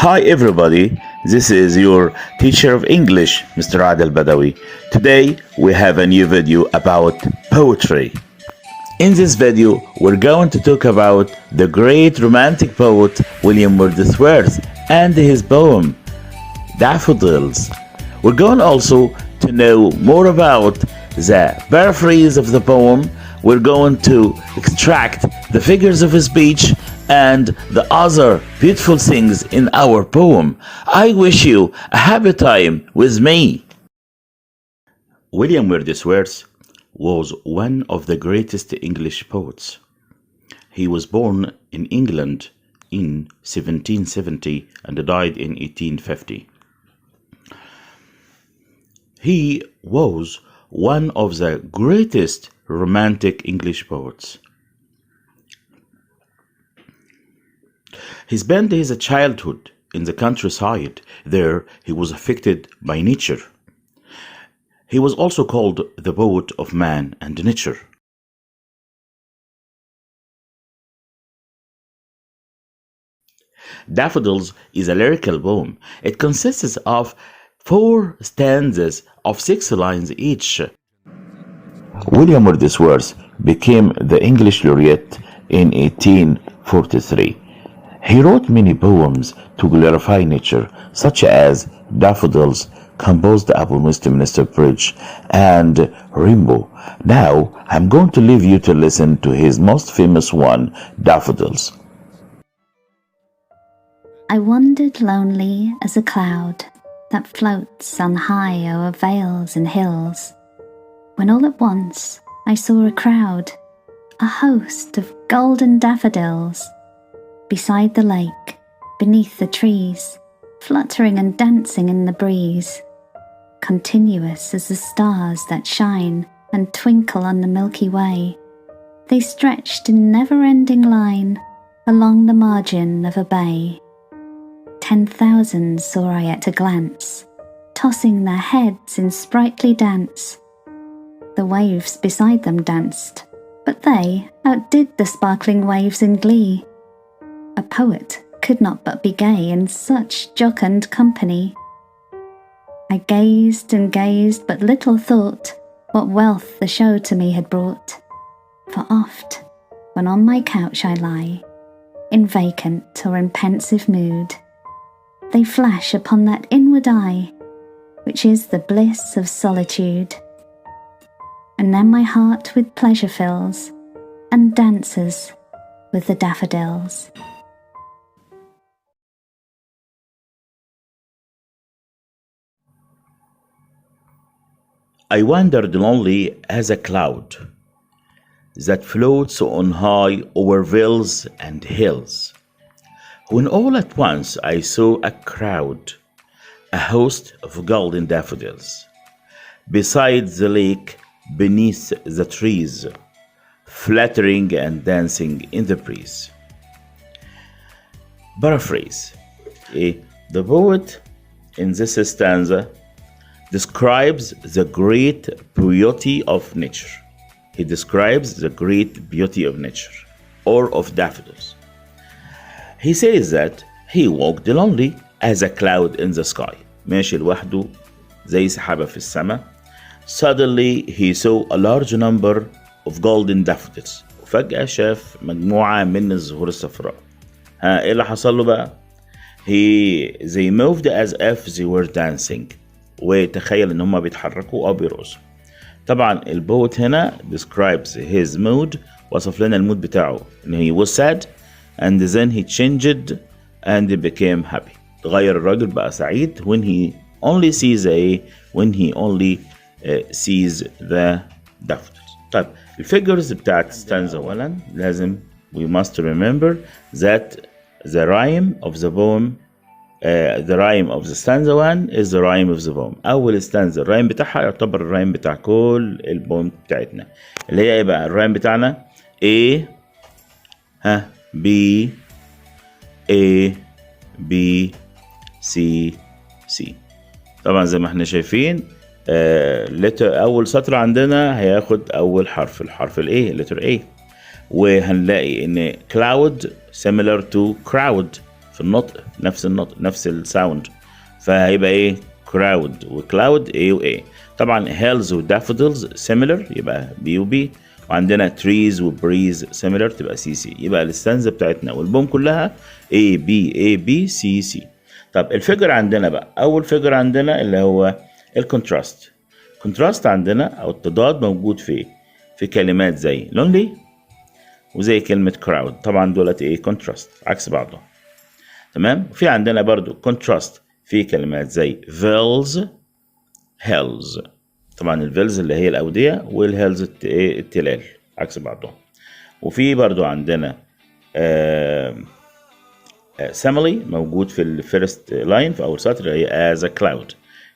Hi everybody, this is your teacher of English, Mr. Adel Badawi. Today we have a new video about poetry. In this video, we're going to talk about the great romantic poet William Wordsworth and his poem, Daffodils. We're going also to know more about the paraphrase of the poem. We're going to extract the figures of his speech and the other beautiful things in our poem. I wish you a happy time with me. William Wordsworth was one of the greatest English poets. He was born in England in 1770 and died in 1850. He was one of the greatest romantic English poets. He spent his childhood in the countryside. There he was affected by nature. He was also called the poet of man and nature. Daffodils is a lyrical poem. It consists of 4 stanzas of 6 lines each. William Wordsworth became the English laureate in 1843. He wrote many poems to glorify nature, such as Daffodils, composed upon Westminster Bridge, and Rainbow. Now, I'm going to leave you to listen to his most famous one, Daffodils. I wandered lonely as a cloud that floats on high o'er vales and hills, when all at once I saw a crowd, a host of golden daffodils, beside the lake, beneath the trees, fluttering and dancing in the breeze, continuous as the stars that shine and twinkle on the Milky Way. They stretched in never-ending line along the margin of a bay. 10,000 saw I at a glance, tossing their heads in sprightly dance. The waves beside them danced, but they outdid the sparkling waves in glee. A poet could not but be gay in such jocund company. I gazed and gazed, but little thought what wealth the show to me had brought. For oft, when on my couch I lie, in vacant or in pensive mood, they flash upon that inward eye, which is the bliss of solitude. And then my heart with pleasure fills, and dances with the daffodils. I wandered lonely as a cloud that floats on high over vales and hills, when all at once I saw a crowd, a host of golden daffodils, beside the lake, beneath the trees, fluttering and dancing in the breeze. Paraphrase. The poet in this stanza describes the great beauty of nature. He describes the great beauty of nature, or of daffodils. He says that he walked lonely as a cloud in the sky. ماشي لوحده زي سحابة في السماء. Suddenly he saw a large number of golden daffodils. وفجأة شاف مجموعة من الزهور الصفراء. ايه اللي حصل له بقى؟ They moved as if they were dancing. وتخيل ان هم بيتحركوا او بيرقصوا. طبعا البوت هنا describes his mood. وصف لنا المود بتاعه ان he was sad and then he changed and he became happy. تغير الراجل بقى سعيد when he only sees the daffodils. طيب الفيجرز بتاعت stanza اولا لازم we must remember that the rhyme of the poem the rhyme of the stanza 1 is the rhyme of the poem. أول stanza الرايم بتاعها يعتبر الرايم بتاع كل البوم بتاعتنا اللي هي ايه بقى الرايم بتاعنا A B A B C C. طبعا زي ما احنا شايفين أول سطر عندنا هياخد أول حرف الحرف ال A letter A وهنلاقي إن cloud similar to crowd في النطق، نفس النطق نفس الساوند، فهيبقى ايه crowd وcloud A و A. طبعا hills و daffodils similar يبقى B و B، وعندنا trees و breeze similar تبقى C C. يبقى الستانزا بتاعتنا والبوم كلها A B A B C C. طب الفيجر عندنا بقى، أول فيجر عندنا اللي هو الكونتراست. كونتراست عندنا أو التضاد موجود في كلمات زي lonely وزي كلمة crowd. طبعا دولت ايه كونتراست عكس بعضهم، تمام. وفي عندنا برضو كونتراست في كلمات زي veils hills. طبعا الفيلز اللي هي الأودية والهيلز التلال عكس بعضهم. وفي برضو عندنا simile موجود في الفيرست لاين في أول سطر هي as a cloud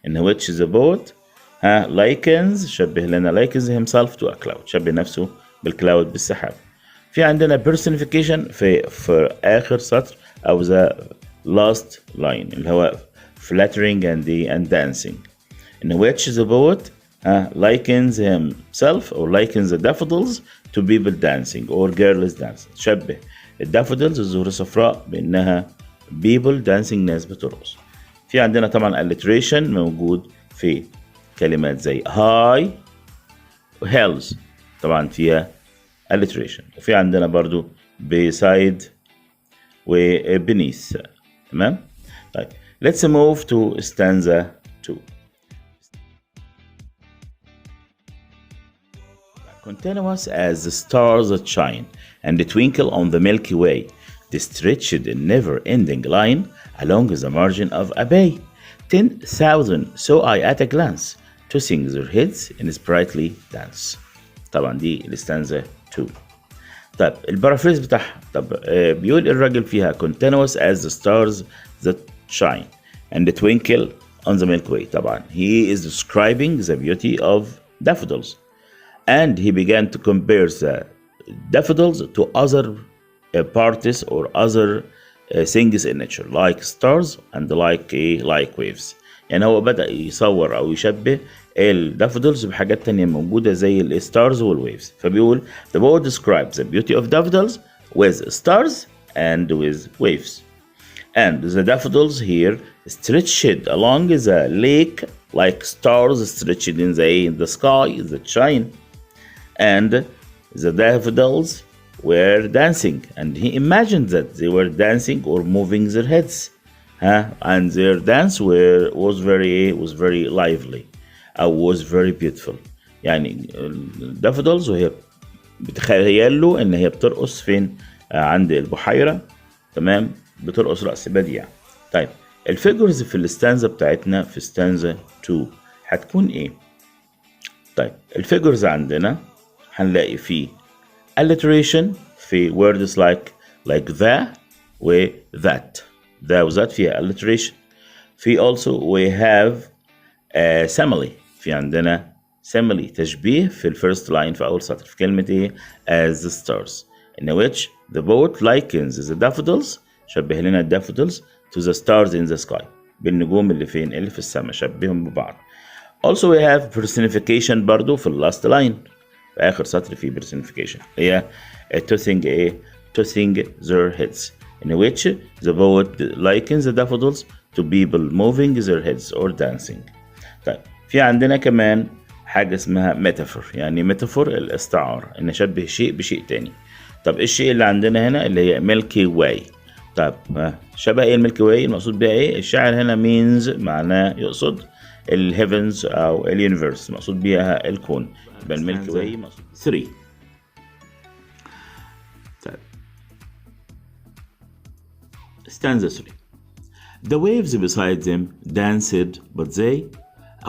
in which the poet likens شبه لنا likens himself to a cloud، شبه نفسه بالكلاود بالسحاب. في عندنا personification في آخر سطر أو the last line اللي هو flattering and dancing in which the poet likens himself or likens the daffodils to people dancing or girls dancing. شبه الدافودلز الزهور الصفراء بأنها people dancing ناس بترقص. في عندنا طبعا alliteration موجود في كلمات زي high و hills طبعا فيها alliteration. وفي عندنا برضو beside و beneath، تمام. طيب let's move to stanza 2. Continuous as the stars that shine and twinkle on the Milky Way, the stretched never-ending line along the margin of a bay. 10,000 saw I at a glance to sing their heads in sprightly dance. طبعا دي الستانزا 2. طب البارافريز بتاعها، طب بيقول الراجل فيها continuous as the stars that shine and twinkle on the Milky Way. طبعا he is describing the beauty of daffodils. And he began to compare the daffodils to other parties or other things in nature like stars and like waves. يعني هو بدأ يصور أو يشبه الدافودلز بحاجات تانية موجودة زي الستارز والويفز. فبيقول the poet describes the beauty of daffodils with stars and with waves. And the daffodils here stretched along the lake like stars stretched in the sky that shine. And the daffodils were dancing, and he imagined that they were dancing or moving their heads, and their dance was very lively, was very beautiful. يعني daffodils وهي بتخيل له ان هي بترقص فين عند البحيرة، تمام، بترقص رقص بديع. طيب الفيجرز في الستانزا بتاعتنا في ستانزا 2 هتكون ايه؟ طيب الفيجرز عندنا هنلاقي فيه alliteration في words like the و that. the و that فيها alliteration. في also we have simile. في عندنا simile تشبيه في الفيرست لاين في أول سطر في كلمة ايه as the stars in which the poet likens the daffodils شبه لنا daffodils to the stars in the sky بالنجوم اللي فين اللي في السماء شبههم ببعض. also we have personification برضو في last line في آخر سطر في personification هي tossing their heads in which the poet likens the daffodils to people moving their heads or dancing. طيب في عندنا كمان حاجة اسمها metaphor. يعني metaphor الاستعارة إن نشبه شيء بشيء تاني. طب الشيء اللي عندنا هنا اللي هي Milky Way. طب شبه ايه الميلكي واي؟ المقصود بها ايه؟ الشاعر هنا means معناه يقصد الهيفنز او اليونيفرس، مقصود بيها الكون. يبقى الميلكي واي مقصود 3. طيب stanza 3. The waves beside them danced, but they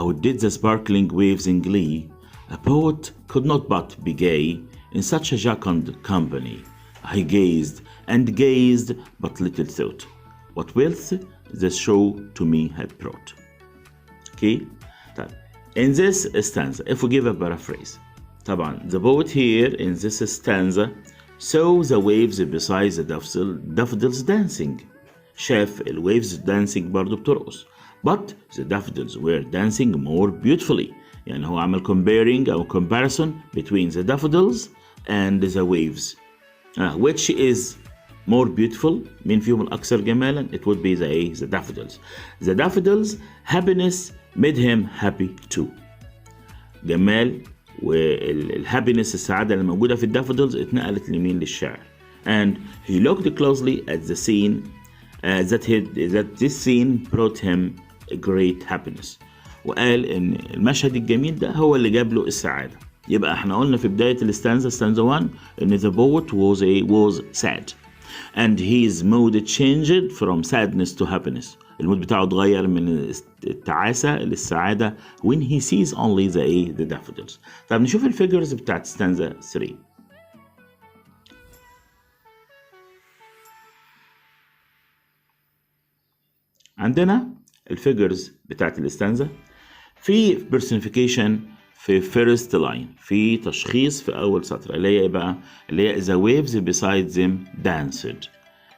outdid the sparkling waves in glee. A poet could not but be gay in such a jocund company. I gazed and gazed, but little thought what wealth the show to me had brought. Okay? In this stanza, if we give a paraphrase, طبعا the poet here in this stanza saw the waves beside the daffodils dancing. شاف الwaves dancing برضو بترقص. But the daffodils were dancing more beautifully. يعني هو عمل comparing أو comparison between the daffodils and the waves, which is more beautiful. مين فيهم الأكثر جمالا؟ It would be the daffodils. The daffodils, happiness made him happy too. جمال والهابينس، السعادة اللي موجودة في الدافودلز اتنقلت لمين؟ للشاعر. And he looked closely at the scene that this scene brought him a great happiness. وقال إن المشهد الجميل ده هو اللي جاب له السعادة. يبقى احنا قلنا في بداية الستانزا stanza 1 إن the poet was sad and his mood changed from sadness to happiness. المود بتاعه اتغير من التعاسة للسعادة when he sees only the daffodils. طب نشوف الفيجرز بتاعت stanza 3. عندنا الفيجرز بتاعت الستانزا في personification في first line، في تشخيص في أول سطر اللي هي إيه بقى؟ اللي هي the waves beside them danced.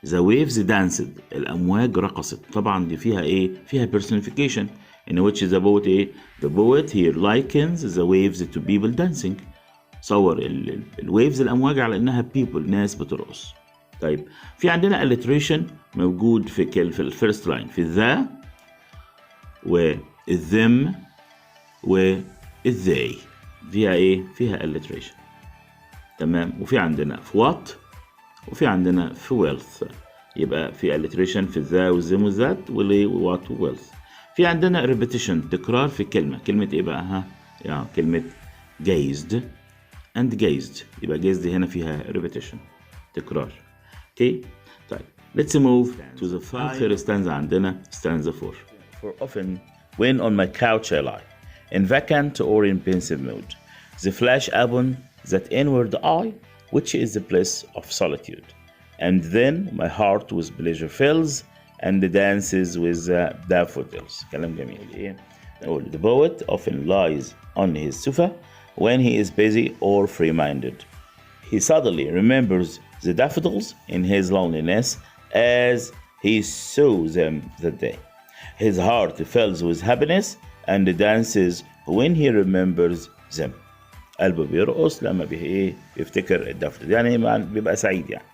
The waves danced، الأمواج رقصت. طبعا دي فيها إيه؟ فيها personification in which the poet إيه؟ The poet here likens the waves to people dancing. صور الويفز الأمواج على إنها people، ناس بترقص. طيب في عندنا alliteration موجود في الفيرست لاين، في the و them و they، فيها ايه؟ فيها alliteration. تمام. وفي عندنا في what وفي عندنا في wealth، يبقى في alliteration في the والzem والذات و what و wealth. في عندنا repetition، تكرار في كلمة ايه بقى؟ يعني كلمة gazed and gazed، يبقى gazed هنا فيها repetition، تكرار. اوكي. طيب let's move to the آخر stanza عندنا stanza 4. For often when on my couch I lie in vacant or in pensive mood, the flash upon that inward eye, which is the bliss of solitude. And then my heart with pleasure fills and dances with the daffodils. كلام جميل. إيه؟ نقول the poet often lies on his sofa when he is busy or free-minded. He suddenly remembers the daffodils in his loneliness as he saw them that day. His heart fills with happiness and dances when he remembers them. قلبه بيرقص لما بيفتكر الدافودل، يعني بيبقى سعيد يعني.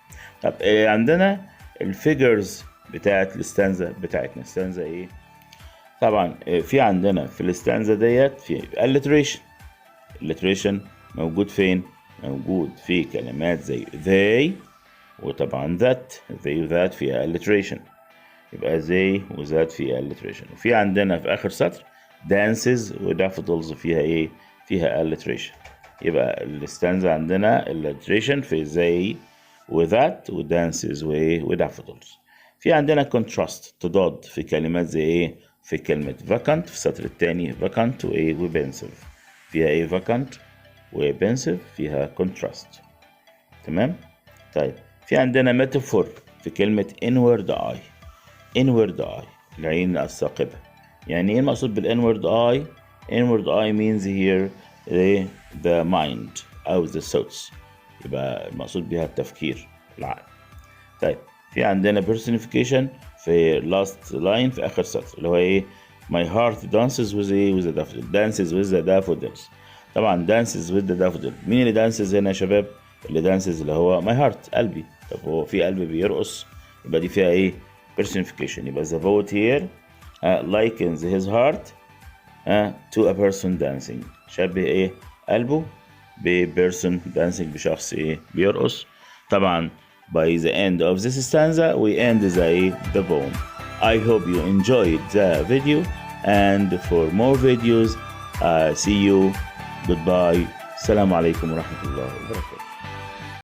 طب عندنا الفيجرز بتاعت الستانزا بتاعتنا. الستانزا ايه؟ طبعا في عندنا في الستانزا ديت في alliteration موجود فين؟ موجود في كلمات زي they وطبعا that. they و that فيها alliteration، يبقى they و that فيها alliteration. وفي عندنا في آخر سطر dances و daffodils فيها ايه؟ فيها alliteration. يبقى الستانزا عندنا alliteration في they و that و dances و daffodils. في عندنا contrast، تضاد في كلمات زي ايه؟ في كلمة vacant في السطر الثاني vacant و pensive، فيها ايه؟ vacant و pensive فيها contrast. تمام؟ طيب في عندنا metaphor في كلمة inward eye. inward eye العين الثاقبة. يعني ايه المقصود بالinward eye؟ inward eye means here the mind أو the thoughts، يبقى المقصود بها التفكير، العقل. طيب في عندنا personification في last line في آخر سطر اللي هو ايه؟ my heart dances with the daffodils. dances with the daffodils. طبعا dances with the daffodils. مين اللي dances هنا يا شباب؟ اللي dances اللي هو my heart، قلبي. طب هو في قلب بيرقص، يبقى دي فيها ايه؟ personification. يبقى the poet here likens his heart to a person dancing. شبه ايه؟ قلبه ببيرسون dancing، بشخص ايه؟ بيرقص. طبعا by the end of this stanza we end the poem. I hope you enjoyed the video, and for more videos see you. Goodbye. السلام عليكم ورحمة الله وبركاته.